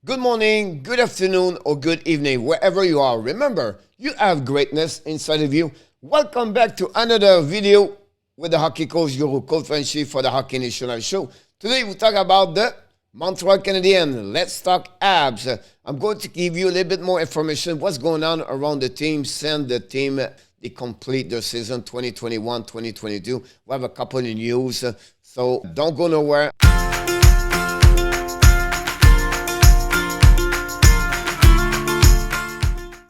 Good morning, good afternoon, or good evening, wherever you are. Remember, you have greatness inside of you. Welcome back to another video with the hockey coach, Guru, coach-in-chief for the Hockey National Show. Today, we talk about the Montreal Canadiens. Let's talk Habs. I'm going to give you a little bit more information, what's going on around the team, since the team they complete their season 2021-2022. We have a couple of news, so don't go nowhere.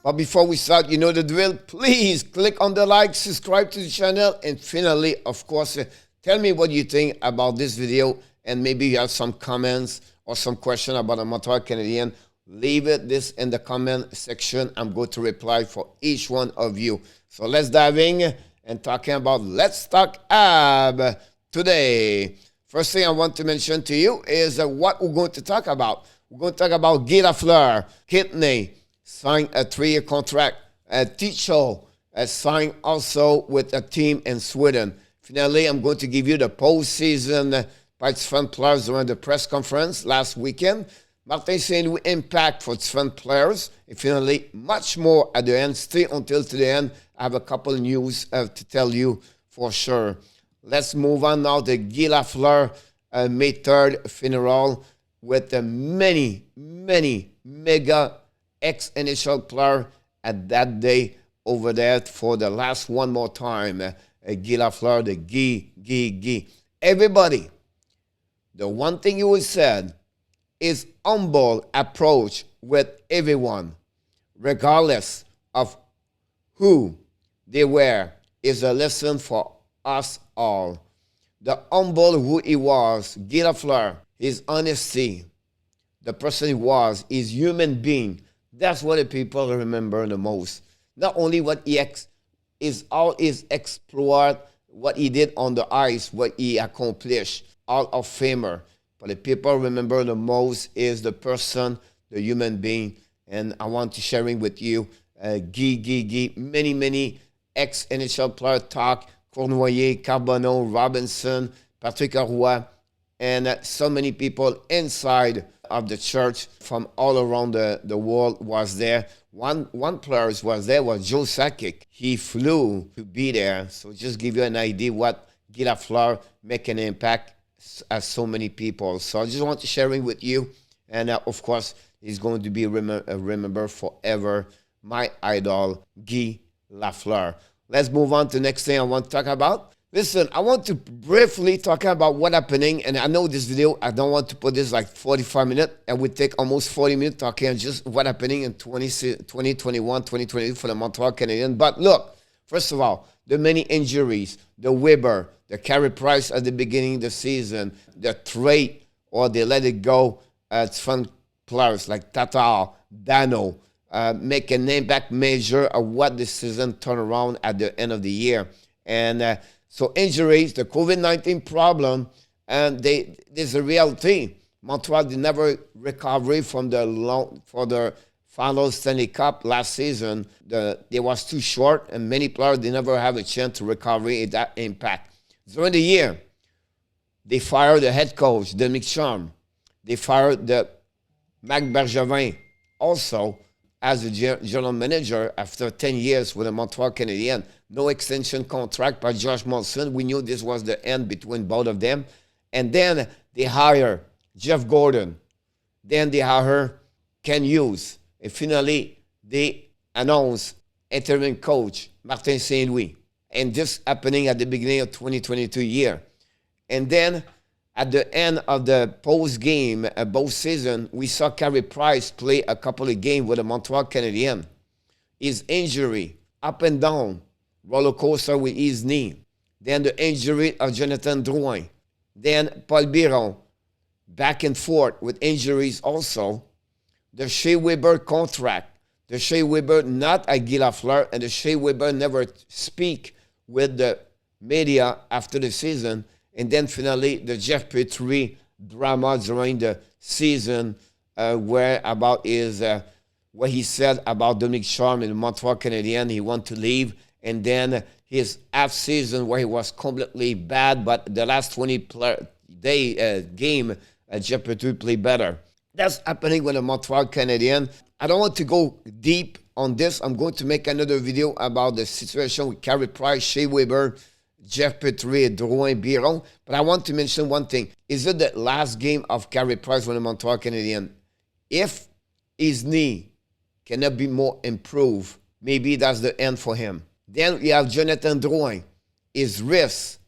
But before we start, you know the drill. Please click on the like, subscribe to the channel, and finally, of course, tell me what you think about this video, and maybe you have some comments or some question about the Montreal Canadiens. Leave this in the comment section. I'm going to reply for each one of you. So let's dive in and talking about Let's Talk Ab today. First thing I want to mention to you is what we're going to talk about. We're going to talk about Guy Lafleur, Kidney, signed a 3-year contract. DICHOW signed also with a team in Sweden. Finally, I'm going to give you the postseason participant players during the press conference last weekend. Martin Saint-Louis impact for different players. And finally, much more at the end. Stay until to the end. I have a couple of news to tell you for sure. Let's move on now to Guy Lafleur May 3rd funeral with many mega ex-NHL player at that day over there for the last one more time. Guy Lafleur, the Guy. Everybody, the one thing you said is humble approach with everyone, regardless of who they were, is a lesson for us all. The humble who he was, Guy Lafleur, his honesty, the person he was, his human being. That's what the people remember the most. Not only what he is all his exploit, what he did on the ice, what he accomplished, all of famer. But the people remember the most is the person, the human being. And I want to sharing with you, Guy, many ex-NHL players talk, Cournoyer, Carbonneau, Robinson, Patrick Roy, and so many people inside of the church from all around the world was there. One player was there was Joe Sakic. He flew to be there. So just give you an idea what Guy Lafleur make an impact as so many people. So I just want to sharing with you. And of course, he's going to be remembered forever. My idol, Guy Lafleur. Let's move on to the next thing I want to talk about. Listen, I want to briefly talk about what happening, and I know this video, I don't want to put this like 45 minutes. It would take almost 40 minutes talking just what happening in 2021, 2022 for the Montreal Canadiens. But look, first of all, the many injuries, the Weber, the Carey Price at the beginning of the season, the trade, or they let it go, fun players like Tatar, Dano, make an impact measure of what the season turned around at the end of the year. And so injuries, the COVID-19 problem, and there's a reality. Montreal did never recover from for the final Stanley Cup last season. They was too short, and many players did never have a chance to recover in that impact. During the year, they fired the head coach, MICHEL. They fired the Marc Bergevin also as a general manager after 10 years with the Montreal Canadiens. No extension contract by Josh Molson. We knew this was the end between both of them. And then they hire Jeff Gordon. Then they hire Ken Hughes. And finally, they announce interim coach Martin Saint-Louis. And this happening at the beginning of 2022 year. And then at the end of the post-game, both season, we saw Carey Price play a couple of games with the Montreal Canadiens. His injury, up and down, roller coaster with his knee. Then the injury of Jonathan Drouin. Then Paul Biron, back and forth with injuries also. The Shea Weber contract. The Shea Weber not at Guy Lafleur, and the Shea Weber never speak with the media after the season. And then finally, the Jeff Petrie drama during the season where about his, what he said about Dominique Charme in the Montreal Canadiens. He wanted to leave. And then his half season where he was completely bad, but the last 20 game, Jeff Petrie played better. That's happening with the Montreal Canadiens. I don't want to go deep on this. I'm going to make another video about the situation with Carey Price, Shea Weber, Jeff Petrie, Drouin, Biron. But I want to mention one thing. Is it the last game of Carey Price with the Montreal Canadiens? If his knee cannot be more improved, maybe that's the end for him. Then we have Jonathan Drouin. His wrist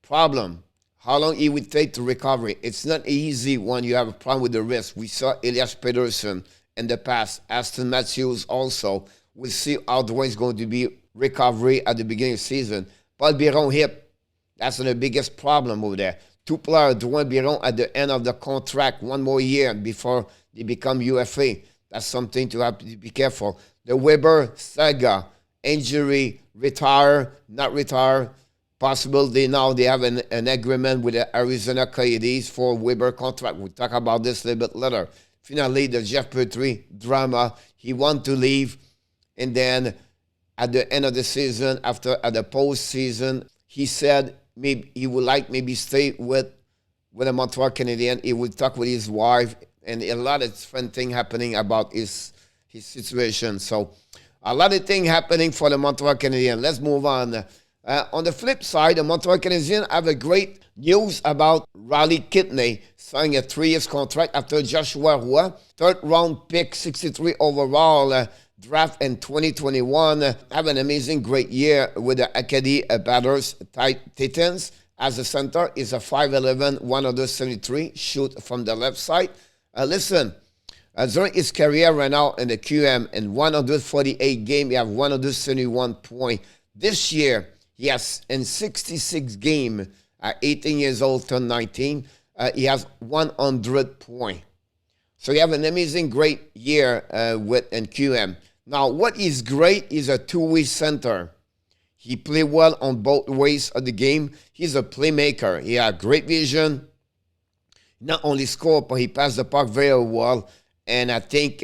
problem. How long it would take to recover. It's not easy when you have a problem with the wrist. We saw Elias Pettersson in the past. Aston Matthews also. We'll see how Drouin is going to be recovery at the beginning of the season. Paul Biron hip. That's the biggest problem over there. Two players, Drouin, Biron, at the end of the contract, one more year before they become UFA. That's something to have to be careful. The Weber saga, injury, retire, not retire. Possible now they have an agreement with the Arizona Coyotes for Weber contract. We'll talk about this a little bit later. Finally, the Jeff Petrie drama. He wanted to leave. And then at the end of the season, at the postseason, he said maybe he would like maybe stay with the Montreal Canadiens. He would talk with his wife. And a lot of fun things happening about his situation. So a lot of things happening for the Montreal Canadiens. Let's move on. On the flip side, the Montreal Canadiens have a great news about Riley Kidney signing a 3-year contract after Joshua Roy, third-round pick, 63 overall, draft in 2021. Have an amazing, great year with the Acadie Batters Titans. As a center, is a 5'11", 173, shoot from the left side. Listen, during his career right now in the QM, in 148 games, he have 171 points. This year, he has in 66 games, at 18 years old, turned 19, he has 100 points. So you have an amazing, great year in QM. Now, what is great is a two-way center. He play well on both ways of the game. He's a playmaker. He has great vision. Not only score, but he passed the puck very well. And I think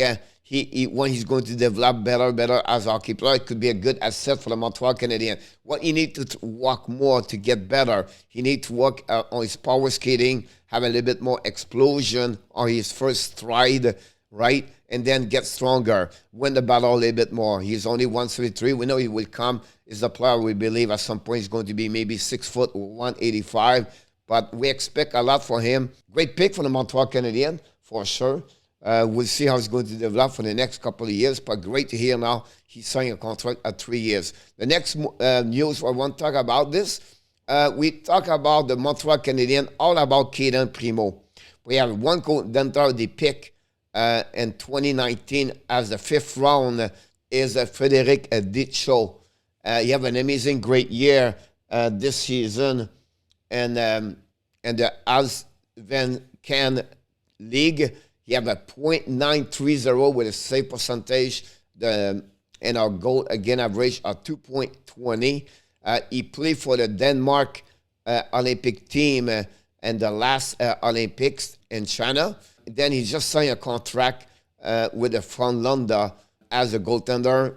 when he's going to develop better as a hockey player, it could be a good asset for the Montreal Canadiens. What he needs to work more to get better, he needs to work on his power skating, have a little bit more explosion on his first stride, right? And then get stronger, win the battle a little bit more. He's only 173. We know he will come. He's a player we believe at some point he's going to be maybe 6 foot or 185. But we expect a lot for him. Great pick for the Montreal Canadiens, for sure. We'll see how it's going to develop for the next couple of years, but great to hear now he's signing a contract at 3 years. The next news I want to talk about this, we talk about the Montreal Canadiens, all about Caden Primo. We have one contender they pick in 2019 as the 5th round is FREDERIK DICHOW. He have an amazing, great year this season, and the Allsvenskan League. He have a .930 with a save percentage, and our goal again average of 2.20. He played for the Denmark Olympic team and the last Olympics in China. Then he just signed a contract with the Frölunda as a goaltender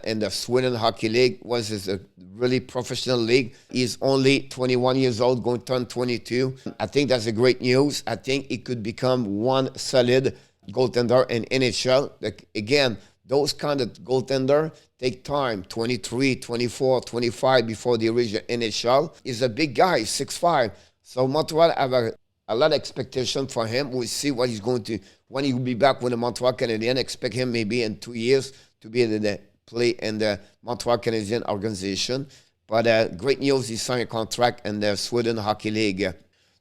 in the Sweden Hockey League. Was a really professional league. He's only 21 years old, going to turn 22. I think that's a great news. I think he could become one solid goaltender in NHL. Again, those kind of goaltender take time, 23, 24, 25 before they reach the NHL. He's a big guy, 6'5". So Montreal have a lot of expectation for him. We'll see what he's going to, when he will be back with the Montreal Canadiens. Expect him maybe in 2 years to be able to play in the Montreal Canadiens organization. But great news, he signed a contract in the Sweden Hockey League.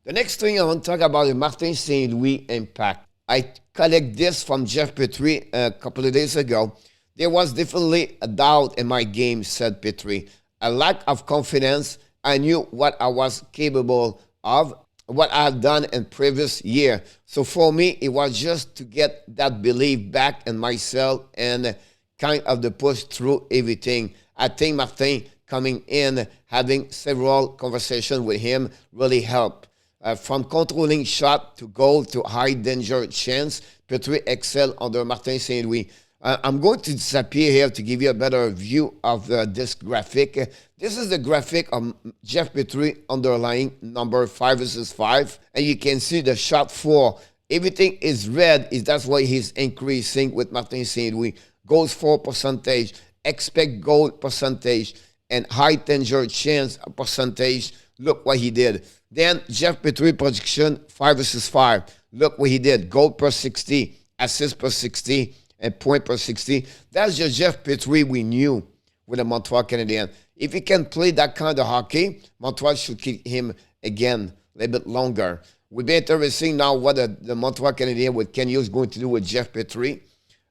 The next thing I want to talk about is Martin St. Louis impact. I collect this from Jeff Petrie a couple of days ago. There was definitely a doubt in my game, said Petrie. A lack of confidence. I knew what I was capable of, what I had done in previous year. So for me, it was just to get that belief back in myself and kind of the push through everything. I think Martin coming in, having several conversations with him really helped. From controlling shot to goal to high danger chance, Petrie excel under Martin St. Louis. I'm going to disappear here to give you a better view of this graphic. This is the graphic of Jeff Petrie underlying number 5 versus 5. And you can see the shot for Everything is red. That's why he's increasing with Martin Saint-Louis. Goals for percentage, expect goal percentage, and high danger chance percentage. Look what he did. Then Jeff Petry prediction 5 versus 5. Look what he did. Goal per 60, assist per 60, and point per 60. That's just Jeff Petry we knew with the Montreal Canadiens. If he can play that kind of hockey, Montreal should keep him again a little bit longer. We'll be interesting now what the Montreal Canadiens with Ken Hughes going to do with Jeff Petry.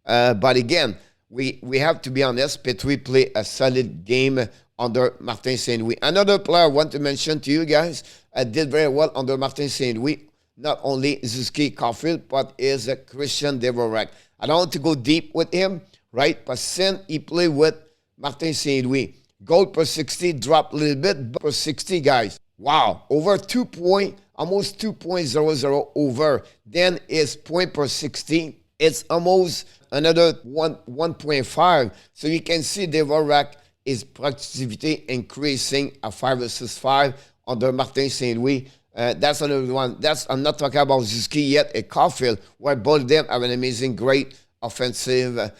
But again, we have to be honest. Petry played a solid game under Martin Saint-Louis. Another player I want to mention to you guys did very well under Martin Saint-Louis. Not only Zuski Caulfield, but is Christian Dvorak. I don't want to go deep with him, right? But since he played with Martin Saint-Louis, goal per 60 dropped a little bit, but per 60, guys. Wow, over 2 point, almost 2.00 over. Then his point per 60, it's almost another 1.5. So you can see Dvorak is productivity increasing at 5 versus 5 under Martin Saint-Louis. That's another one. I'm not talking about Zuski yet, a Caulfield, where both of them have an amazing, great offensive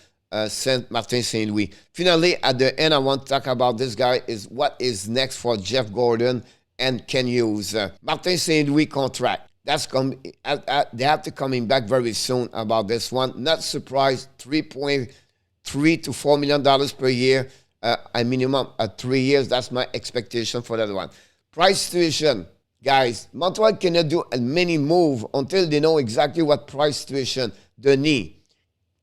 Saint Martin Saint-Louis. Finally, at the end, I want to talk about this guy is what is next for Jeff Gordon and Ken Hughes. Martin Saint-Louis contract. That's they have to coming back very soon about this one. Not surprised, $3.3 to $4 million per year, a minimum at 3 years. That's my expectation for that one. Price situation, guys. Montreal cannot do a mini move until they know exactly what price situation. The knee,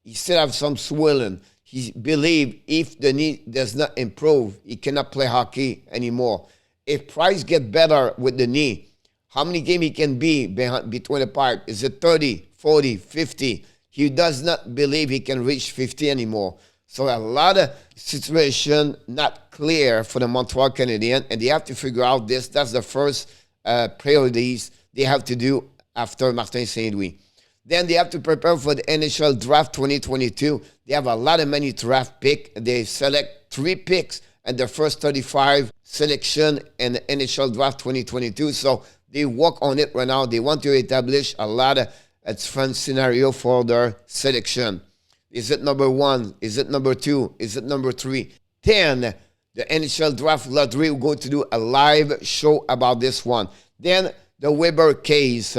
he still have some swelling. He believes if the knee does not improve, he cannot play hockey anymore. If Price get better with the knee, how many games he can be between the pipe? Is it 30, 40, 50? He does not believe he can reach 50 anymore. So a lot of situation not clear for the Montreal Canadiens, and they have to figure out this. That's the first priorities they have to do after Martin Saint-Louis. Then they have to prepare for the NHL Draft 2022. They have a lot of many draft picks. They select 3 picks at the first 35 selection in the NHL Draft 2022. So they work on it right now. They want to establish a lot of different scenario for their selection. Is it number 1? Is it number 2? Is it number 3? Then the NHL Draft Lottery, we're going to do a live show about this one. Then the Weber case.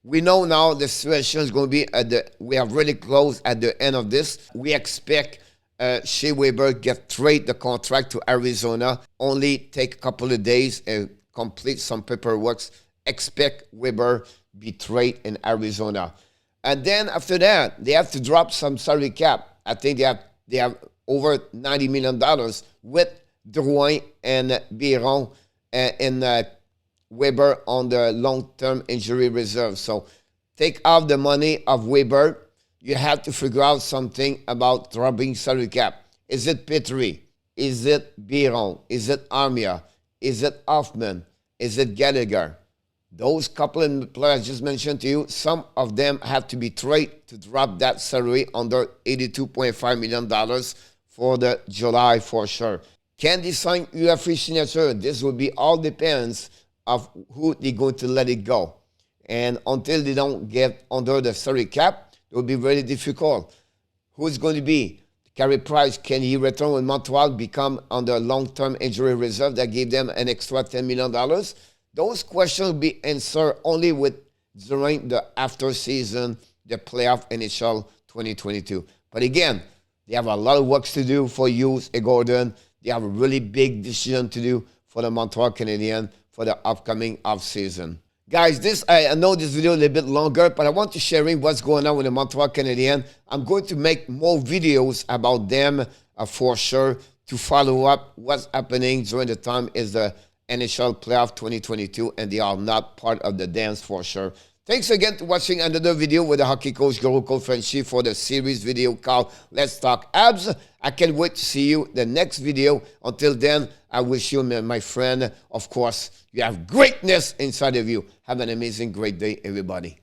We know now the situation is going to be we are really close at the end of this. We expect Shea Weber get trade the contract to Arizona. Only take a couple of days and complete some paperwork. Expect Weber be traded in Arizona. And then after that, they have to drop some salary cap. I think they have over $90 million with Drouin and Biron and Weber on the long-term injury reserve. So take out the money of Weber. You have to figure out something about dropping salary cap. Is it Petry? Is it Biron? Is it Armia? Is it Hoffman? Is it Gallagher? Those couple of players I just mentioned to you, some of them have to be traded to drop that salary under $82.5 million for the July for sure. Can they sign UFA signature? This will be all depends of who they're going to let it go. And until they don't get under the salary cap, it will be very difficult. Who's going to be? Carey Price, can he return when Montreal become under long-term injury reserve that gave them an extra $10 million? Those questions will be answered only during the after season, the playoff NHL 2022. But again, they have a lot of work to do for Hughes and Gordon. They have a really big decision to do for the Montreal Canadiens for the upcoming offseason. Guys, I know this video is a little bit longer, but I want to share what's going on with the Montreal Canadiens. I'm going to make more videos about them for sure to follow up what's happening during the time is the NHL Playoff 2022, and they are not part of the dance for sure. Thanks again for watching another video with the hockey coach, Goro Frenchie, for the series video called Let's Talk Habs. I can't wait to see you the next video. Until then, I wish you, my friend, of course, you have greatness inside of you. Have an amazing, great day, everybody.